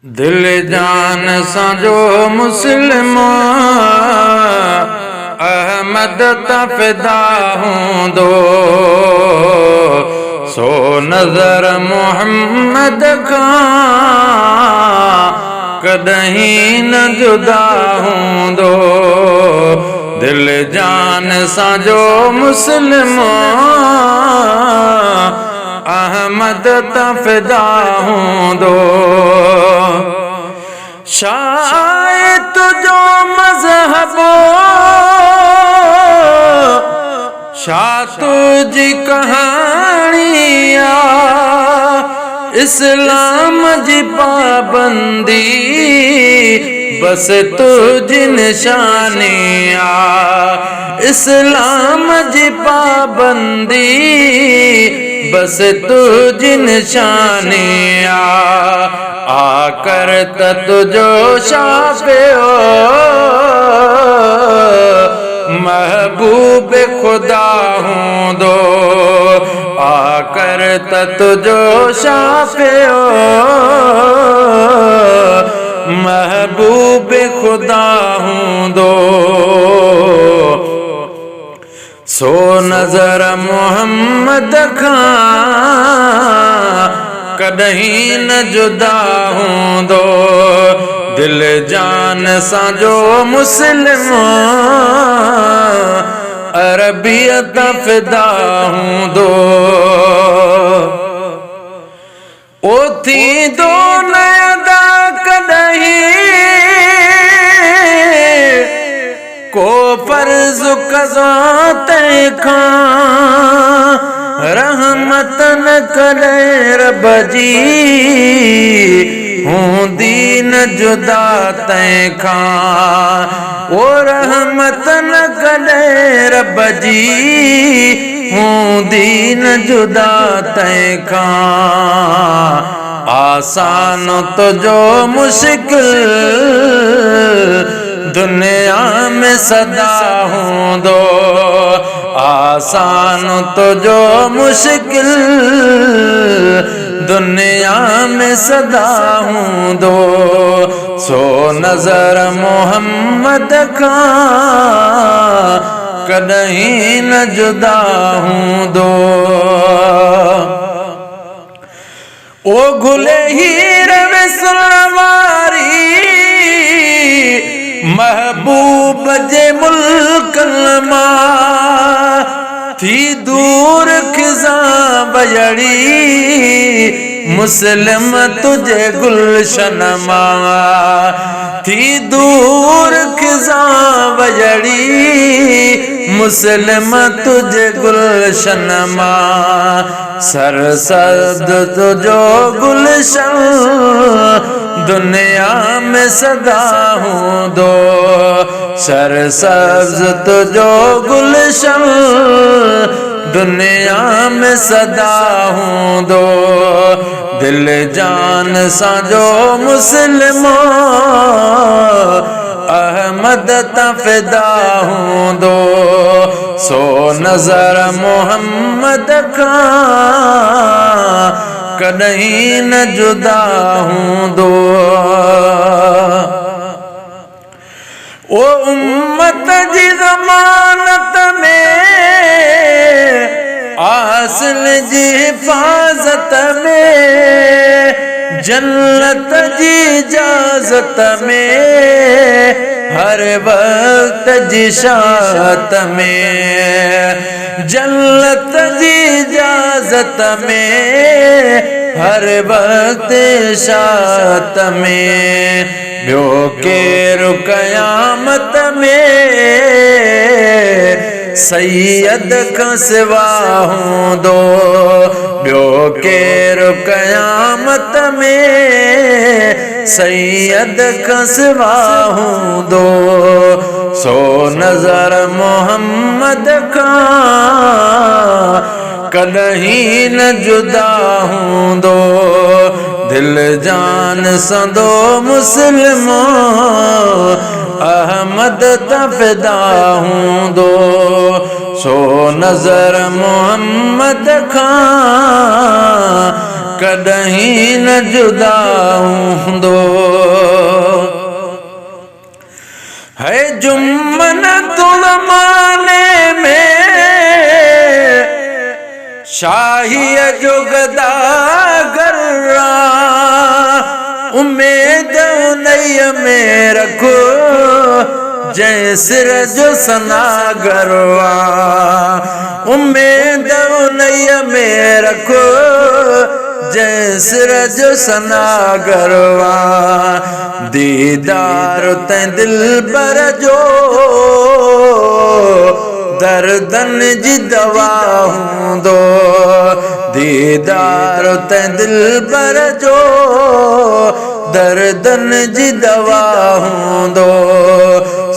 दिल जान सां जो मुस्लिमान अहमद ता फिदा हूंदो, सो नज़र मोहम्मद खां कदहीं न जुदा हूंदो। दिल जान सां जो मुस्लिमान अहमद ता फिदा हूंदो। शायद तुझो मज़हबो शा तुझी कहानिया, इस्लाम जी पाबंदी बस तुझी निशानिया। इस्लाम जी पाबंदी बस तुझी निशानिया। आकर त तुझो शाफ़िओ महबूब खुदा हूंदो। आकर त तुझो शाफ़िओ महबूब खुदा हूंदो। सो नज़र मोहम्मद खां कदहीं न जुदा हूंदो। दिल जान सां जो मुस्लिमान अरबियत फिदा हूंदो। ओ थींदो न अदा कदहीं को फर्ज़ क़ज़ा तंहिंखां, रहमत न करे रब जी हूंदी न जुदा तंहिंखां। ओ रहमत न करे रब जी हूंदी न जुदा तंहिंखां। आसान तुझो मुश्किल दुनिया में सदा हूंदो। आसान तुझो मुश्किल दुनिया में सदा हूंदो। सो नज़र मोहम्मद खां कदहीं न जुदा हूंदो। ओ घुले हीर में सुलवारी महबूब जे मुल्कन मां थी दूर खिज़ां बजड़ी मुस्लिम तुझे गुलशन मां। थी दूर खिज़ां बजड़ी मुस्लिम तुझे गुलशन मां। सरसब्ज़ तुझो गुलशन दुनिया में सदा हूंदो। सरसब्ज़ तुझो गुलशन दुनिया में सदा हूंदो। दिल जान सां जो मुस्लिमान अहमद ता फिदा हूंदो। सो नज़र मोहम्मद खां कदहीं न जुदा हूंदो। ओ उम्मत जी ज़मानत में आसिल जी हिफाज़त में जन्नत जी इजाज़त में हर वक्त जी शात में। जन्नत जी इजाज़त में हर वक्त शात में। ॿियो केरु क़यामत में सैयद खां सिवा हूंदो। ॿियो केरु क़यामत में सैयद खां सिवा हूंदो। सो नज़र मोहम्मद खां कदहीं न जुदा हूंदो। दिल जान संदो मुस्लिमान अहमद ता फिदा हूंदो। सो नज़र मोहम्मद खां कदहीं न जुदा हूंदो। शाही जो गदागर उम्मीद उनय में रखो जै सिर जो सनागरवा उम्मीद उनय में रखो जै सिर जो सनागरवा दीदार तै दिल बर जो दर्दन जी दवा हूंदो दीदार तै दिल बर जो दर्दन जी दवा हूंदो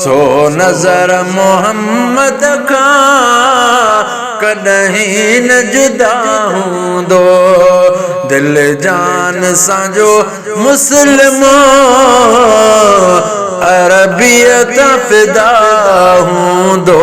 सो नज़र मोहम्मद खां कॾहिं न जुदा हूंदो दिल जान सां जो मुस्लिमो अरबियत फिदा हूंदो।